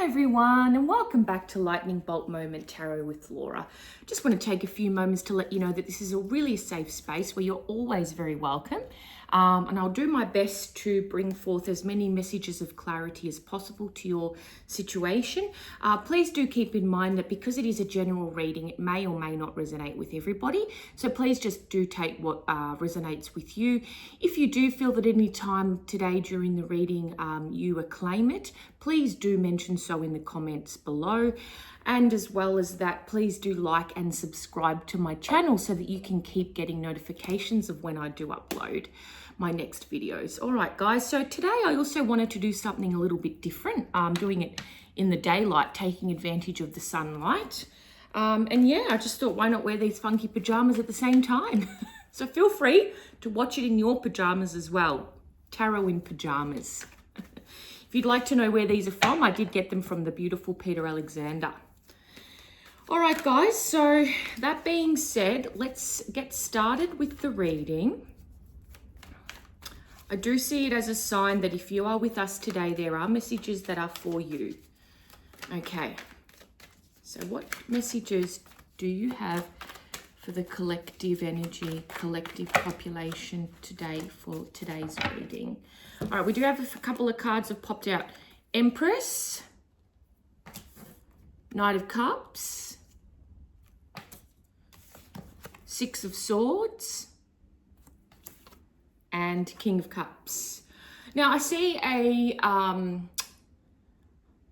Hi everyone, and welcome back to Lightning Bolt Moment Tarot with Laura. Just want to take a few moments to let you know that this is a really safe space where you're always very welcome. And I'll do my best to bring forth as many messages of clarity as possible to your situation. Please do keep in mind that because it is a general reading, it may or may not resonate with everybody. So please just do take what resonates with you. If you do feel that any time today during the reading you acclaim it, please do mention so in the comments below. And as well as that, please do like and subscribe to my channel so that you can keep getting notifications of when I do upload my next videos. All right, guys, so today I also wanted to do something a little bit different. Doing it in the daylight, taking advantage of the sunlight. And yeah, I just thought, why not wear these funky pajamas at the same time? So feel free to watch it in your pajamas as well. Tarot in pajamas. If you'd like to know where these are from, I did get them from the beautiful Peter Alexander. All right, guys, so that being said, let's get started with the reading. I do see it as a sign that if you are with us today, there are messages that are for you. Okay, so what messages do you have for the collective energy, collective population today for today's reading? All right, we do have a couple of cards have popped out. Empress, Knight of Cups, Six of Swords, and King of Cups. Now I see a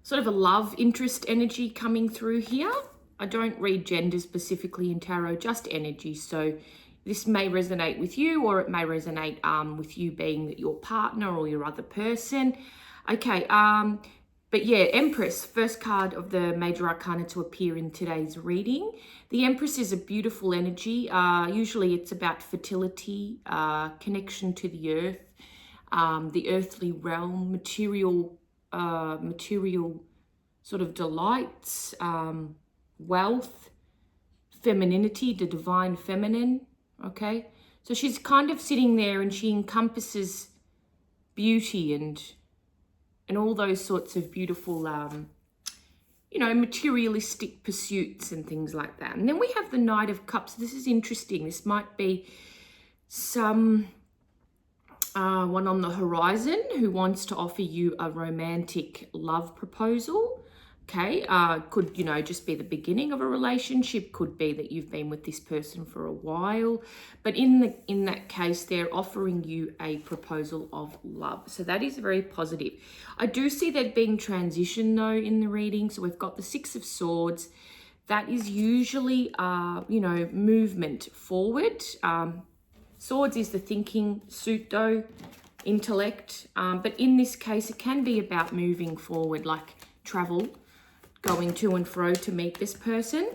sort of a love interest energy coming through here. I don't read gender specifically in tarot, just energy. So this may resonate with you, or it may resonate with you being your partner or your other person. Okay, but yeah, Empress, first card of the major arcana to appear in today's reading. The Empress is a beautiful energy. Usually it's about fertility, connection to the earth, the earthly realm, material sort of delights, wealth, femininity, the divine feminine, okay? So she's kind of sitting there and she encompasses beauty and all those sorts of beautiful, materialistic pursuits and things like that. And then we have the Knight of Cups. This is interesting. This might be some one on the horizon who wants to offer you a romantic love proposal. Okay, could, just be the beginning of a relationship, could be that you've been with this person for a while, but in that case, they're offering you a proposal of love. So that is very positive. I do see that being transition though in the reading. So we've got the Six of Swords. That is usually, movement forward. Swords is the thinking suit though, intellect. But in this case, it can be about moving forward, like travel, going to and fro to meet this person.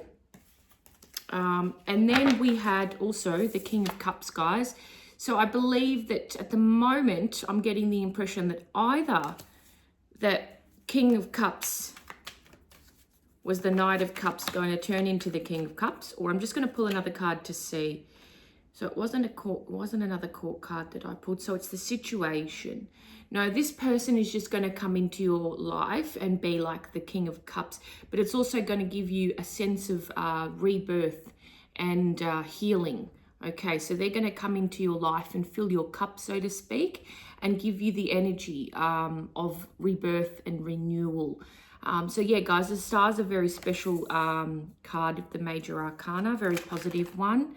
And then we had also the King of Cups, guys. So I believe that at the moment, I'm getting the impression that either that King of Cups was the Knight of Cups going to turn into the King of Cups, or I'm just going to pull another card to see. So it wasn't another court card that I pulled. So it's the situation. No, this person is just going to come into your life and be like the King of Cups, but it's also going to give you a sense of rebirth and healing. Okay, so they're going to come into your life and fill your cup, so to speak, and give you the energy of rebirth and renewal. So yeah, guys, the Star's a very special card of the major arcana, very positive one.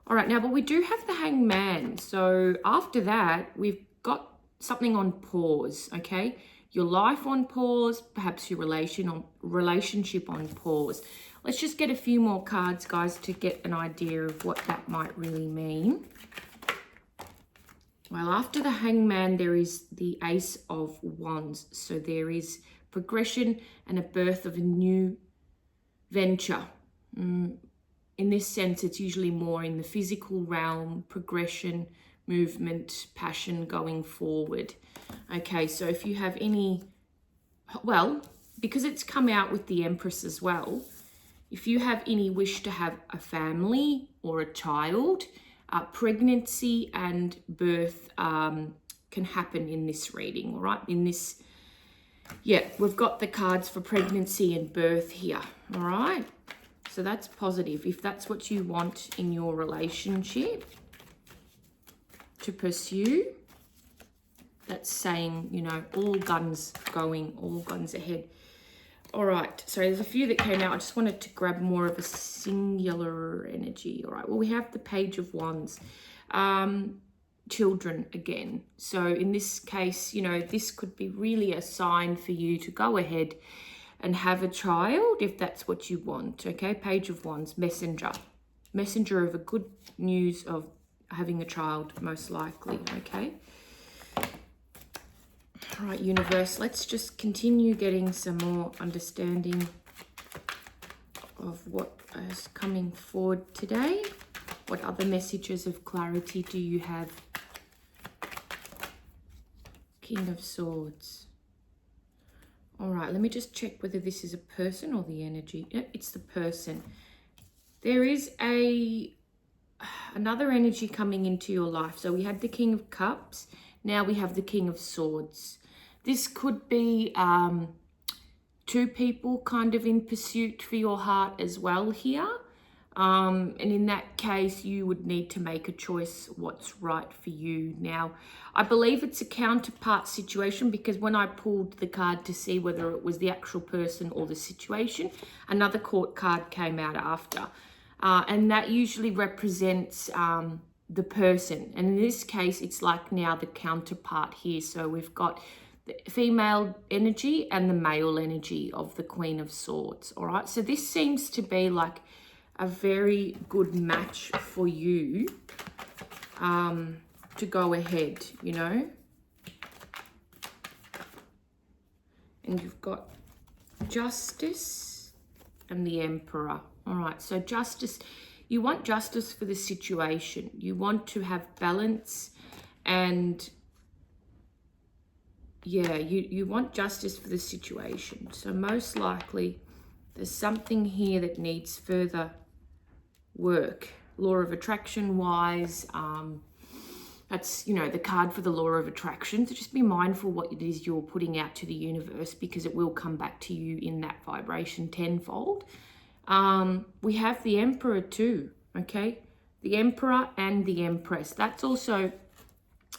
All right, now, but we do have the Hangman. So after that, we've got something on pause, okay? Your life on pause, perhaps your relationship on pause. Let's just get a few more cards, guys, to get an idea of what that might really mean. Well, after the Hangman, there is the Ace of Wands. So there is progression and a birth of a new venture. In this sense, it's usually more in the physical realm, progression, movement, passion going forward. Okay, so if you have any, well, because it's come out with the Empress as well, if you have any wish to have a family or a child, pregnancy and birth can happen in this reading, all right? In this Yeah, we've got the cards for pregnancy and birth here, all right? So that's positive. If that's what you want in your relationship to pursue, that's saying, you know, all guns going, all guns ahead. All right, so there's a few that came out. I just wanted to grab more of a singular energy. All right, well, we have the Page of Wands. Children again. So in this case, you know, this could be really a sign for you to go ahead and have a child if that's what you want, okay? Page of Wands, messenger. Messenger of a good news of having a child, most likely, okay? All right, universe, let's just continue getting some more understanding of what is coming forward today. What other messages of clarity do you have? King of Swords. All right, let me just check whether this is a person or the energy. Yep, it's the person. There is another energy coming into your life. So we had the King of Cups. Now we have the King of Swords. This could be two people kind of in pursuit for your heart as well here. And in that case, you would need to make a choice what's right for you. Now, I believe it's a counterpart situation because when I pulled the card to see whether it was the actual person or the situation, another court card came out after. And that usually represents the person. And in this case, it's like now the counterpart here. So we've got the female energy and the male energy of the Queen of Swords. All right, so this seems to be like a very good match for you to go ahead, you know. And you've got Justice and the Emperor. All right, so justice, you want justice for the situation. You want to have balance and, yeah, you want justice for the situation. So most likely there's something here that needs further work, law of attraction wise. That's, you know, the card for the law of attraction. So just be mindful what it is you're putting out to the universe because it will come back to you in that vibration tenfold. We have the Emperor too, okay? The Emperor and the Empress. That's also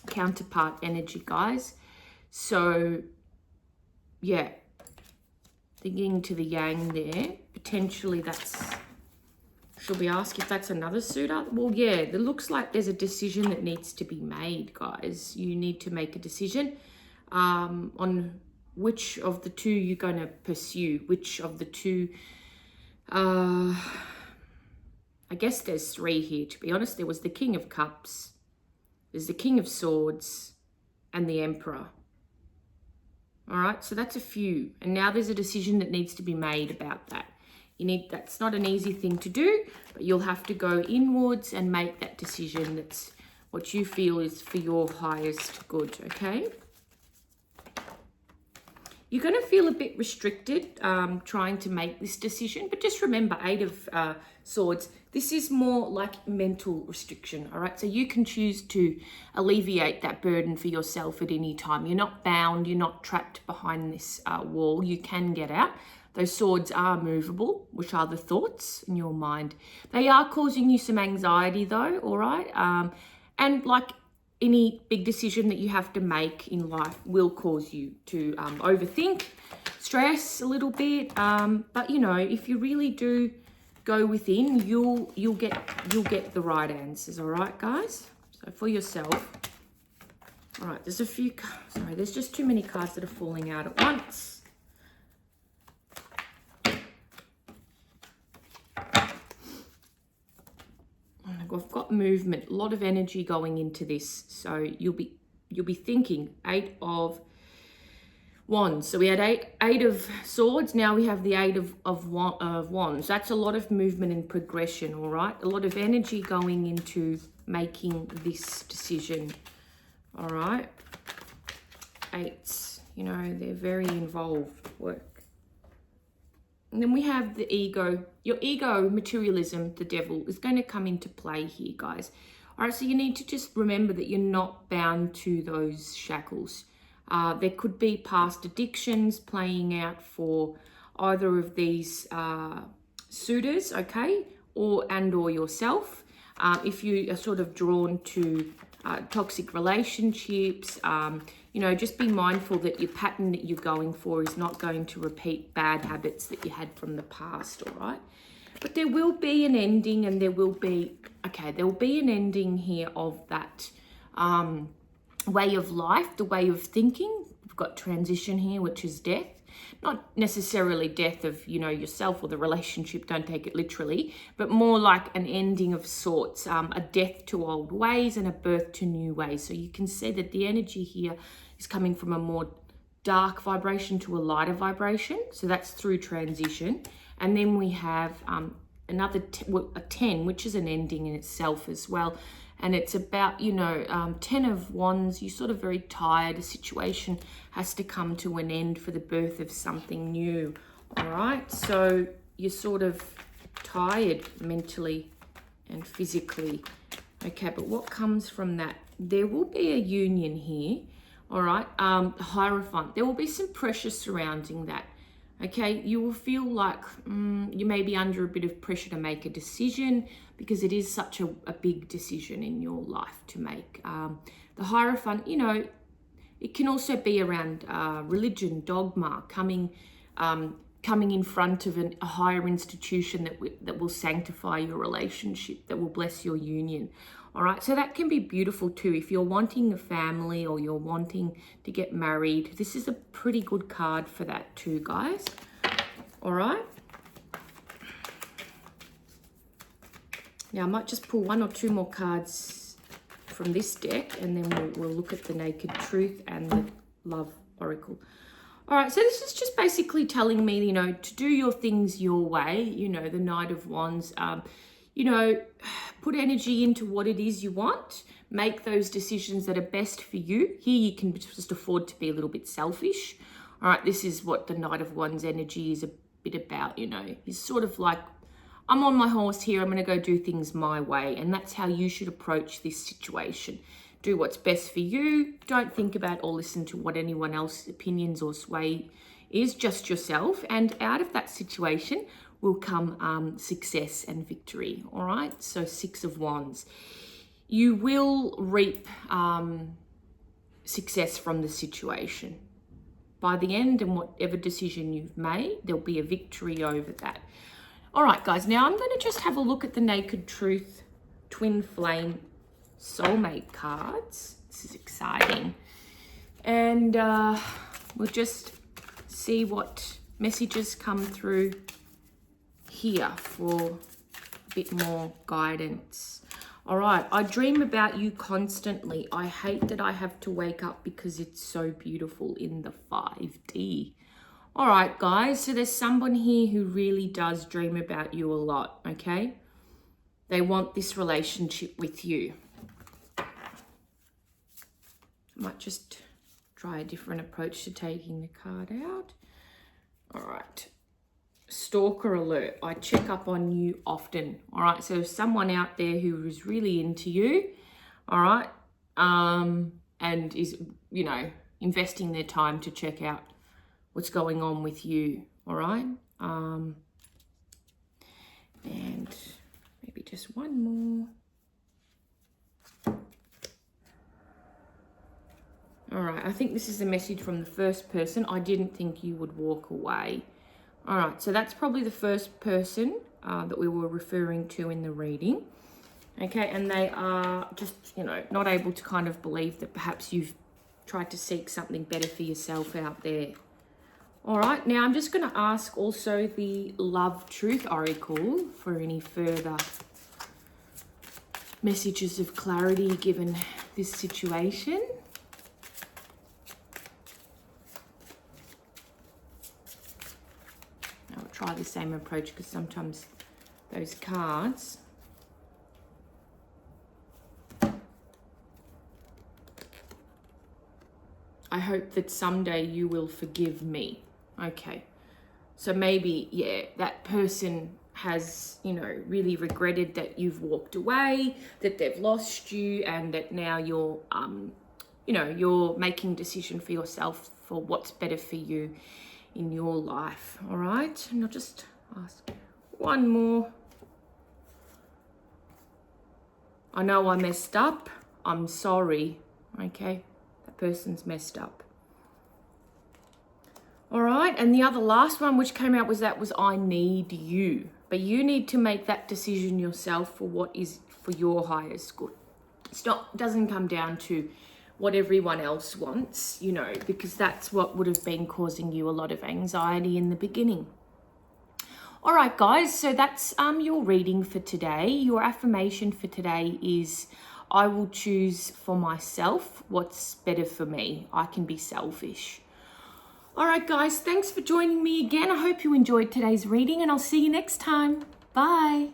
counterpart energy, guys. So, yeah, the yin to the yang there. Potentially that's... Should we ask if that's another suitor? Well, yeah, it looks like there's a decision that needs to be made, guys. You need to make a decision on which of the two you're going to pursue, which of the two... I guess there's three here, to be honest. There was the King of Cups, there's the King of Swords, and the Emperor. All right, so that's a few. And now there's a decision that needs to be made about that. That's not an easy thing to do, but you'll have to go inwards and make that decision. That's what you feel is for your highest good, okay? You're going to feel a bit restricted trying to make this decision, but just remember, Eight of Swords, this is more like mental restriction, all right? So you can choose to alleviate that burden for yourself at any time. You're not bound, you're not trapped behind this wall. You can get out. Those swords are movable, which are the thoughts in your mind. They are causing you some anxiety though, all right? And like any big decision that you have to make in life will cause you to overthink, stress a little bit. But you know, if you really do go within, you'll get the right answers, all right, guys? So for yourself. All right, there's a few, sorry, there's just too many cards that are falling out at once. I've got movement, a lot of energy going into this. So you'll be thinking. Eight of Wands. So we had eight of Swords. Now we have the Eight of Wands. That's a lot of movement and progression, all right? A lot of energy going into making this decision, all right? Eights, you know, they're very involved work. And then we have the ego. Your ego, materialism, the devil, is going to come into play here, guys. All right, so you need to just remember that you're not bound to those shackles. There could be past addictions playing out for either of these suitors, okay, or yourself. If you are sort of drawn to toxic relationships, just be mindful that your pattern that you're going for is not going to repeat bad habits that you had from the past, all right? But there will be an ending, and there will be an ending here of that way of life, the way of thinking. We've got transition here, which is death. Not necessarily death of, yourself or the relationship, don't take it literally, but more like an ending of sorts, a death to old ways and a birth to new ways. So you can see that the energy here is coming from a more dark vibration to a lighter vibration. So that's through transition. And then we have another a 10, which is an ending in itself as well. And it's about, 10 of wands, you're sort of very tired. A situation has to come to an end for the birth of something new, all right? So you're sort of tired mentally and physically, okay? But what comes from that? There will be a union here, all right? Hierophant, there will be some pressure surrounding that. Okay, you will feel like you may be under a bit of pressure to make a decision because it is such a big decision in your life to make. The Hierophant, it can also be around religion, dogma, coming in front of a higher institution that will sanctify your relationship, that will bless your union. All right, so that can be beautiful too. If you're wanting a family or you're wanting to get married, this is a pretty good card for that too, guys. All right. Now I might just pull one or two more cards from this deck, and then we'll look at the Naked Truth and the Love Oracle. All right, so this is just basically telling me, to do your things your way, the Knight of Wands, put energy into what it is you want, make those decisions that are best for you. Here you can just afford to be a little bit selfish. All right, this is what the Knight of Wands energy is a bit about, He's sort of like, I'm on my horse here, I'm going to go do things my way. And that's how you should approach this situation. Do what's best for you. Don't think about or listen to what anyone else's opinions or sway is, just yourself. And out of that situation will come success and victory, all right? So 6 of Wands. You will reap success from the situation. By the end, and whatever decision you've made, there'll be a victory over that. All right, guys, now I'm going to just have a look at the Naked Truth Twin Flame Soulmate cards. This is exciting. And we'll just see what messages come through here for a bit more guidance. All right, I dream about you constantly. I hate that I have to wake up because it's so beautiful in the 5D. All right, guys, so there's someone here who really does dream about you a lot, okay? They want this relationship with you. I might just try a different approach to taking the card out. All right. Stalker alert. I check up on you often. All right. So someone out there who is really into you. All right. And is, investing their time to check out what's going on with you. All right. And maybe just one more. All right, I think this is a message from the first person. I didn't think you would walk away. All right, so that's probably the first person that we were referring to in the reading. Okay, and they are just, not able to kind of believe that perhaps you've tried to seek something better for yourself out there. All right, now I'm just going to ask also the Love Truth Oracle for any further messages of clarity given this situation. I'll try the same approach because sometimes those cards I hope that someday you will forgive me. Okay. So maybe, yeah, that person has, really regretted that you've walked away, that they've lost you, and that now you're, you're making a decision for yourself for what's better for you in your life. All right. And I'll just ask one more. I know I messed up. I'm sorry. Okay. That person's messed up. All right. And the other last one which came out was I need you. But you need to make that decision yourself for what is for your highest good. Doesn't come down to what everyone else wants, because that's what would have been causing you a lot of anxiety in the beginning. All right, guys, so that's your reading for today. Your affirmation for today is, I will choose for myself what's better for me. I can be selfish. All right, guys, thanks for joining me again. I hope you enjoyed today's reading, and I'll see you next time. Bye.